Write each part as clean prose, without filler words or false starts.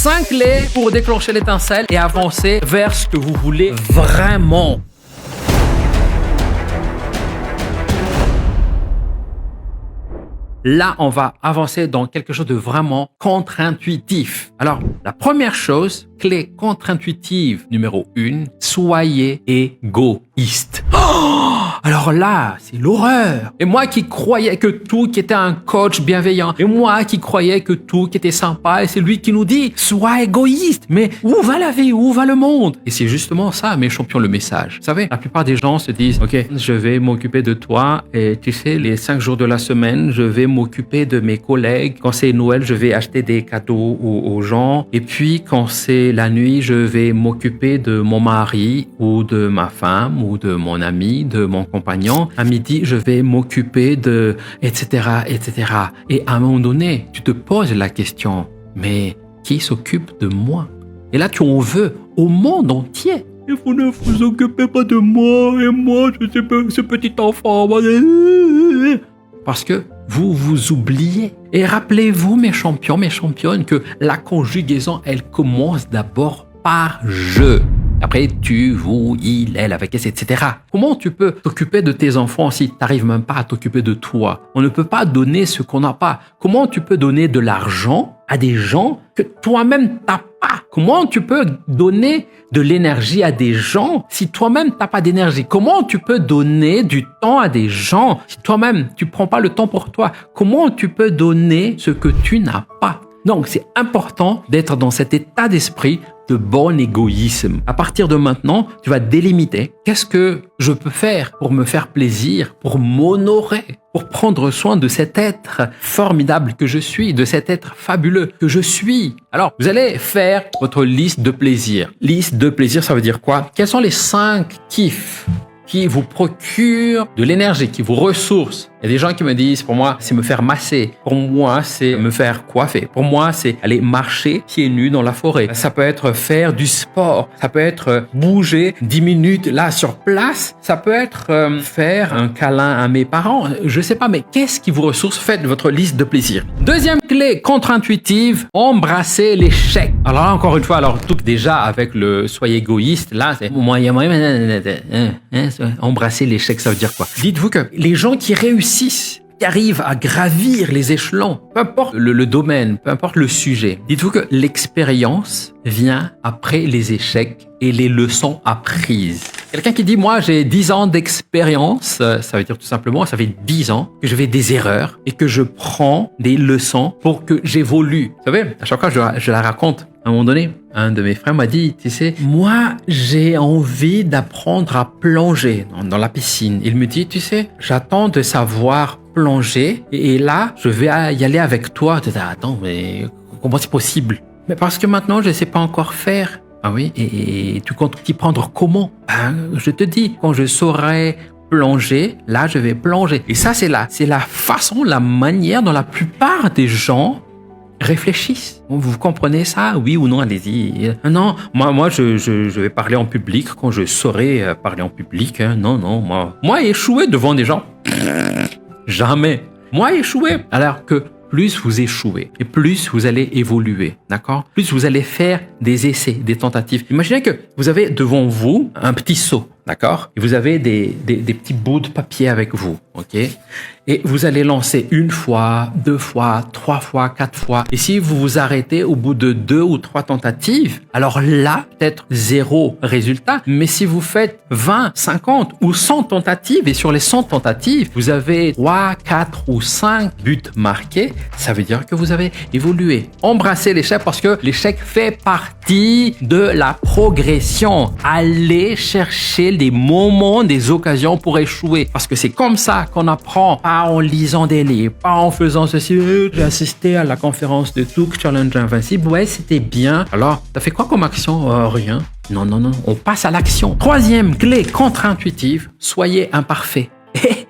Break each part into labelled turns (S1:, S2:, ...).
S1: 5 clés pour déclencher l'étincelle et avancer vers ce que vous voulez vraiment. Là, on va avancer dans quelque chose de vraiment contre-intuitif. Alors, la première chose, clé contre-intuitive numéro 1, soyez égoïste. Alors là, c'est l'horreur. Et moi qui croyais que tout qui était un coach bienveillant, et moi qui croyais que tout qui était sympa, et c'est lui qui nous dit, sois égoïste. Mais où va la vie? Où va le monde? Et c'est justement ça, mes champions, le message. Vous savez, la plupart des gens se disent, ok, je vais m'occuper de toi, et tu sais, les 5 jours de la semaine, je vais m'occuper de mes collègues. Quand c'est Noël, je vais acheter des cadeaux aux gens. Et puis, quand c'est la nuit, je vais m'occuper de mon mari, ou de ma femme, ou de mon ami, de mon compagnon. À midi, je vais m'occuper de... etc., etc. Et à un moment donné, tu te poses la question, mais qui s'occupe de moi? Et là, tu en veux au monde entier. Et vous ne vous occupez pas de moi, et moi, je suis ce petit enfant. Parce que vous vous oubliez. Et rappelez-vous, mes champions, mes championnes, que la conjugaison, elle commence d'abord par « je ». Après, tu, vous, il, elle, avec S, etc. Comment tu peux t'occuper de tes enfants si tu n'arrives même pas à t'occuper de toi? On ne peut pas donner ce qu'on n'a pas. Comment tu peux donner de l'argent à des gens que toi-même t'as pas? Comment tu peux donner de l'énergie à des gens si toi-même t'as pas d'énergie? Comment tu peux donner du temps à des gens si toi-même tu prends pas le temps pour toi? Comment tu peux donner ce que tu n'as pas? Donc, c'est important d'être dans cet état d'esprit de bon égoïsme. À partir de maintenant, tu vas délimiter qu'est-ce que je peux faire pour me faire plaisir, pour m'honorer, pour prendre soin de cet être formidable que je suis, de cet être fabuleux que je suis. Alors, vous allez faire votre liste de plaisirs. Liste de plaisirs, ça veut dire quoi? Quels sont les 5 kiffs qui vous procurent de l'énergie, qui vous ressourcent? Il y a des gens qui me disent, pour moi, c'est me faire masser. Pour moi, c'est me faire coiffer. Pour moi, c'est aller marcher pieds nus dans la forêt. Ça peut être faire du sport. Ça peut être bouger 10 minutes là sur place. Ça peut être faire un câlin à mes parents. Je sais pas, mais qu'est-ce qui vous ressource? Faites votre liste de plaisirs. Deuxième clé contre-intuitive, embrasser l'échec. Alors là, encore une fois, alors tout déjà avec le soyez égoïste, là, c'est moyen, embrasser l'échec, ça veut dire quoi? Dites-vous que les gens qui réussissent, qui arrivent à gravir les échelons, peu importe le domaine, peu importe le sujet, dites-vous que l'expérience vient après les échecs et les leçons apprises. Quelqu'un qui dit, moi j'ai 10 ans d'expérience, ça veut dire tout simplement, ça fait 10 ans que je fais des erreurs et que je prends des leçons pour que j'évolue. Vous savez, à chaque fois je la raconte. À un moment donné, un de mes frères m'a dit, tu sais, moi, j'ai envie d'apprendre à plonger dans la piscine. Il me dit, tu sais, j'attends de savoir plonger et là, je vais y aller avec toi. Je dis, attends, mais comment c'est possible? Mais parce que maintenant, je ne sais pas encore faire. Ah oui, et tu comptes t'y prendre comment? Je te dis, quand je saurai plonger, là, je vais plonger. Et ça, c'est la façon, la manière dont la plupart des gens réfléchissent. Vous comprenez ça? Oui ou non? Allez-y. Non, moi, je vais parler en public quand je saurai parler en public. Non, moi échouer devant des gens, jamais. Moi échouer. Alors que plus vous échouez et plus vous allez évoluer, d'accord? Plus vous allez faire des essais, des tentatives. Imaginez que vous avez devant vous un petit seau, d'accord? Et vous avez des petits bouts de papier avec vous, ok? Et vous allez lancer 1 fois, 2 fois, 3 fois, 4 fois. Et si vous vous arrêtez au bout de 2 ou 3 tentatives, alors là, peut-être 0 résultat. Mais si vous faites 20, 50 ou 100 tentatives et sur les 100 tentatives, vous avez 3, 4 ou 5 buts marqués, ça veut dire que vous avez évolué. Embrassez l'échec parce que l'échec fait partie de la progression. Allez chercher des moments, des occasions pour échouer. Parce que c'est comme ça qu'on apprend, pas en lisant des livres, pas en faisant ceci. J'ai assisté à la conférence de Touk Challenge Invincible. Ouais, c'était bien. Alors, t'as fait quoi comme action? Rien. Non. On passe à l'action. 3e clé contre-intuitive, soyez imparfait.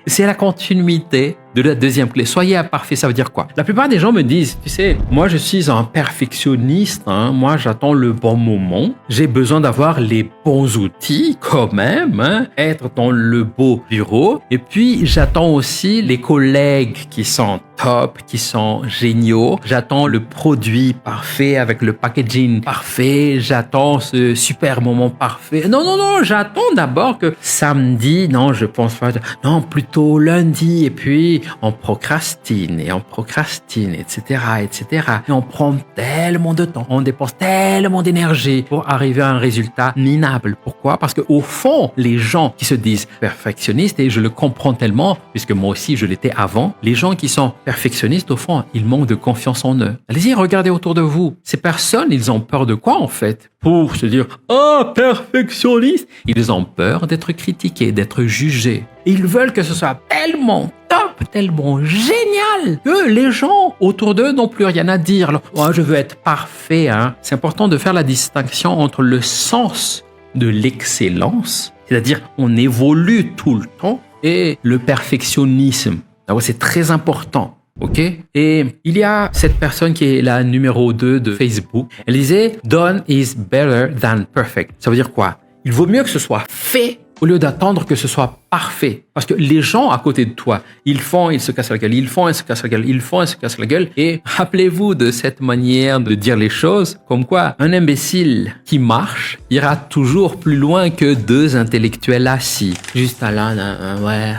S1: C'est la continuité de la deuxième clé. Soyez imparfait, ça veut dire quoi? La plupart des gens me disent, tu sais, moi je suis un perfectionniste, hein, moi j'attends le bon moment, j'ai besoin d'avoir les bons outils quand même, hein, être dans le beau bureau, et puis j'attends aussi les collègues qui sont top, qui sont géniaux, j'attends le produit parfait avec le packaging parfait, j'attends ce super moment parfait. Non, non, non, j'attends d'abord que samedi, non, je pense pas, non, plutôt lundi, et puis on procrastine, etc., etc. Et on prend tellement de temps, on dépense tellement d'énergie pour arriver à un résultat minable. Pourquoi? Parce qu'au fond, les gens qui se disent perfectionnistes, et je le comprends tellement, puisque moi aussi je l'étais avant, les gens qui sont perfectionnistes, au fond, ils manquent de confiance en eux. Allez-y, regardez autour de vous. Ces personnes, ils ont peur de quoi en fait? Pour se dire « Ah, perfectionniste !» Ils ont peur d'être critiqués, d'être jugés. Ils veulent que ce soit tellement top, tellement génial que les gens autour d'eux n'ont plus rien à dire. Alors, oh, je veux être parfait. Hein. C'est important de faire la distinction entre le sens de l'excellence, c'est-à-dire on évolue tout le temps, et le perfectionnisme. Alors, c'est très important. Ok? Et il y a cette personne qui est la numéro 2 de Facebook. Elle disait Done is better than perfect. Ça veut dire quoi? Il vaut mieux que ce soit fait au lieu d'attendre que ce soit parfait. Parce que les gens à côté de toi, ils font, ils se cassent la gueule, ils font, ils se cassent la gueule, ils font, ils se cassent la gueule. Et rappelez-vous de cette manière de dire les choses, comme quoi un imbécile qui marche ira toujours plus loin que deux intellectuels assis. Juste là, ouais.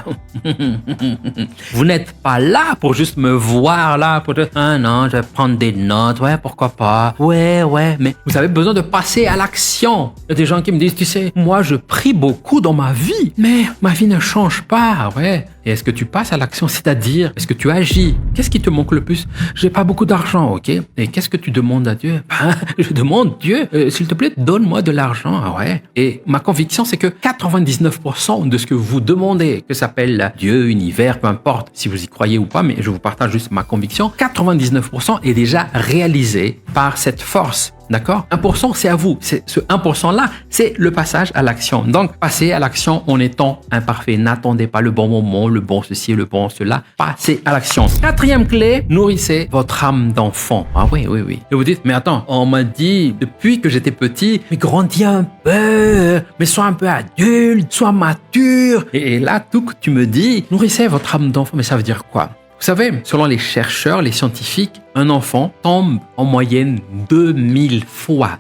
S1: Vous n'êtes pas là pour juste me voir là, pour dire, ah non, je vais prendre des notes, ouais, pourquoi pas. Ouais, mais vous avez besoin de passer à l'action. Il y a des gens qui me disent, tu sais, moi je prie beaucoup dans ma vie, mais ma vie ne change pas, ouais. Et est-ce que tu passes à l'action, c'est-à-dire, est-ce que tu agis? Qu'est-ce qui te manque le plus? J'ai pas beaucoup d'argent, ok? Et qu'est-ce que tu demandes à Dieu? Je demande, Dieu, s'il te plaît, donne-moi de l'argent, ah ouais. Et ma conviction, c'est que 99% de ce que vous demandez, que s'appelle Dieu, univers, peu importe si vous y croyez ou pas, mais je vous partage juste ma conviction, 99% est déjà réalisé par cette force. D'accord? 1%, c'est à vous. Ce 1%-là, c'est le passage à l'action. Donc, passez à l'action en étant imparfait. N'attendez pas le bon moment, le bon ceci, le bon cela. Passez à l'action. Quatrième clé, nourrissez votre âme d'enfant. Ah oui. Et vous dites, mais attends, on m'a dit depuis que j'étais petit, mais grandis un peu, mais sois un peu adulte, sois mature. Et là, tout que tu me dis, nourrissez votre âme d'enfant. Mais ça veut dire quoi? Vous savez, selon les chercheurs, les scientifiques, un enfant tombe en moyenne 2000 fois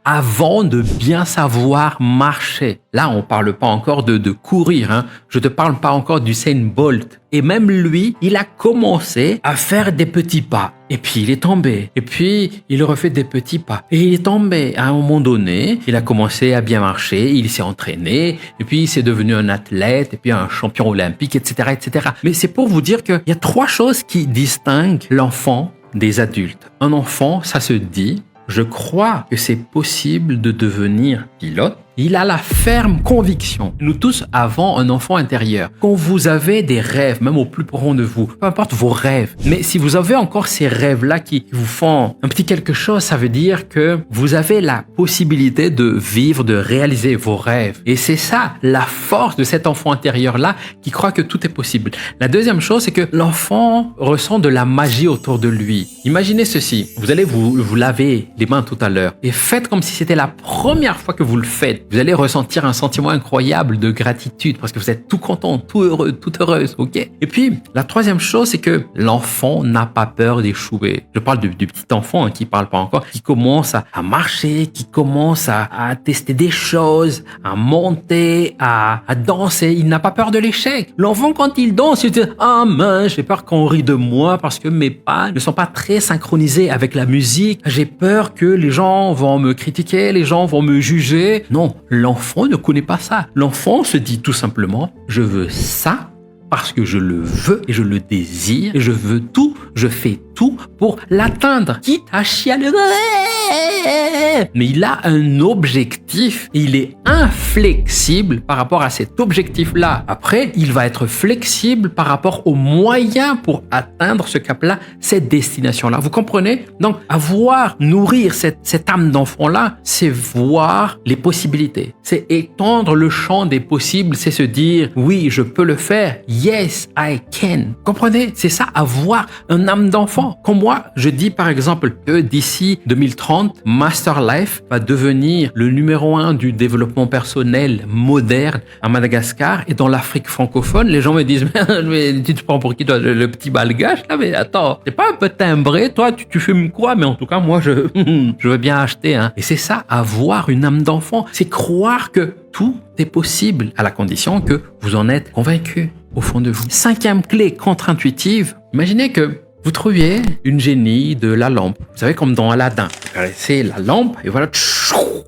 S1: avant de bien savoir marcher. Là, on parle pas encore de courir, hein. Je te parle pas encore d'Usain Bolt. Et même lui, il a commencé à faire des petits pas. Et puis, il est tombé. Et puis, il refait des petits pas. Et il est tombé. À un moment donné, il a commencé à bien marcher. Il s'est entraîné. Et puis, il s'est devenu un athlète. Et puis, un champion olympique, etc., etc. Mais c'est pour vous dire qu'il y a trois choses qui distinguent l'enfant des adultes. Un enfant, ça se dit, je crois que c'est possible de devenir pilote. Il a la ferme conviction. Nous tous avons un enfant intérieur. Quand vous avez des rêves, même au plus profond de vous, peu importe vos rêves, mais si vous avez encore ces rêves-là qui vous font un petit quelque chose, ça veut dire que vous avez la possibilité de vivre, de réaliser vos rêves. Et c'est ça, la force de cet enfant intérieur-là qui croit que tout est possible. La deuxième chose, c'est que l'enfant ressent de la magie autour de lui. Imaginez ceci. Vous allez vous laver les mains tout à l'heure et faites comme si c'était la première fois que vous le faites. Vous allez ressentir un sentiment incroyable de gratitude parce que vous êtes tout content, tout heureux, toute heureuse, ok? Et puis, la troisième chose, c'est que l'enfant n'a pas peur d'échouer. Je parle du petit enfant qui parle pas encore, qui commence à marcher, qui commence à tester des choses, à monter, à danser. Il n'a pas peur de l'échec. L'enfant, quand il danse, il dit « Ah mince, j'ai peur qu'on rit de moi parce que mes pas ne sont pas très synchronisés avec la musique. J'ai peur que les gens vont me critiquer, les gens vont me juger. » Non. L'enfant ne connaît pas ça. L'enfant se dit tout simplement, je veux ça parce que je le veux et je le désire et je veux tout je fais tout pour l'atteindre, quitte à chialer. Mais il a un objectif et il est inflexible par rapport à cet objectif-là. Après, il va être flexible par rapport aux moyens pour atteindre ce cap-là, cette destination-là. Vous comprenez? Donc, nourrir cette âme d'enfant-là, c'est voir les possibilités. C'est étendre le champ des possibles, c'est se dire, oui, je peux le faire. Yes, I can. Comprenez? C'est ça, avoir un âme d'enfant. Comme moi, je dis par exemple que d'ici 2030, Master Life va devenir le numéro 1 du développement personnel moderne à Madagascar et dans l'Afrique francophone. Les gens me disent, mais tu te prends pour qui toi, le petit malgache là? Mais attends, t'es pas un peu timbré? Toi, tu fumes quoi? Mais en tout cas, moi, je veux bien acheter. Hein. Et c'est ça, avoir une âme d'enfant. C'est croire que tout est possible à la condition que vous en êtes convaincu au fond de vous. 5e clé contre-intuitive. Imaginez que vous trouviez une génie de la lampe. Vous savez, comme dans Aladdin. Vous caressez la lampe et voilà,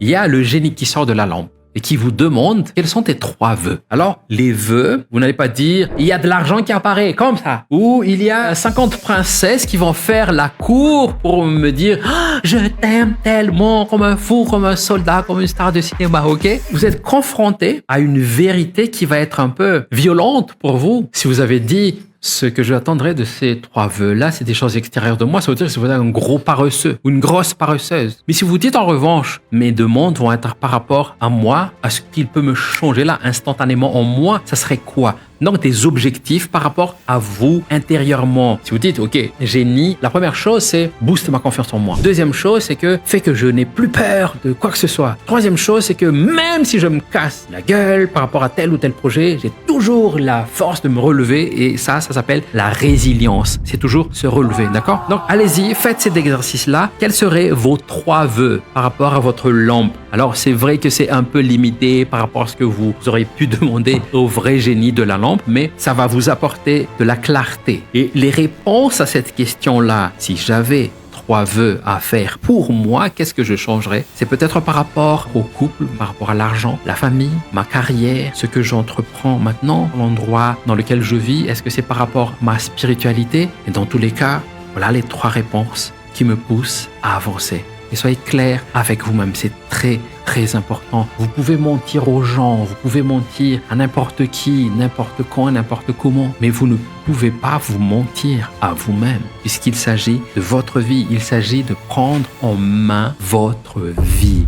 S1: il y a le génie qui sort de la lampe et qui vous demande quels sont tes 3 vœux. Alors, les vœux, vous n'allez pas dire il y a de l'argent qui apparaît comme ça, ou il y a 50 princesses qui vont faire la cour pour me dire je t'aime tellement, comme un fou, comme un soldat, comme une star de cinéma, ok? Vous êtes confronté à une vérité qui va être un peu violente pour vous. Si vous avez dit ce que je attendrais de ces 3 vœux-là, c'est des choses extérieures de moi. Ça veut dire que vous êtes un gros paresseux ou une grosse paresseuse. Mais si vous dites en revanche, mes demandes vont être par rapport à moi, à ce qu'il peut me changer là instantanément en moi, ça serait quoi? Donc des objectifs par rapport à vous intérieurement. Si vous dites, ok, génie, la première chose c'est booster ma confiance en moi. Deuxième chose c'est que fait que je n'ai plus peur de quoi que ce soit. Troisième chose c'est que même si je me casse la gueule par rapport à tel ou tel projet, j'ai toujours la force de me relever et ça s'appelle la résilience. C'est toujours se relever, d'accord? Donc allez-y, faites cet exercice-là. Quels seraient vos 3 vœux par rapport à votre lampe? Alors c'est vrai que c'est un peu limité par rapport à ce que vous auriez pu demander au vrai génie de la lampe, mais ça va vous apporter de la clarté. Et les réponses à cette question-là, si j'avais 3 vœux à faire pour moi, qu'est-ce que je changerais? C'est peut-être par rapport au couple, par rapport à l'argent, la famille, ma carrière, ce que j'entreprends maintenant, l'endroit dans lequel je vis. Est-ce que c'est par rapport à ma spiritualité? Et dans tous les cas, voilà les 3 réponses qui me poussent à avancer. Et soyez clair avec vous-même, c'est très très important. Vous pouvez mentir aux gens, vous pouvez mentir à n'importe qui, n'importe quand, n'importe comment, mais vous ne pouvez pas vous mentir à vous-même, puisqu'il s'agit de votre vie, il s'agit de prendre en main votre vie.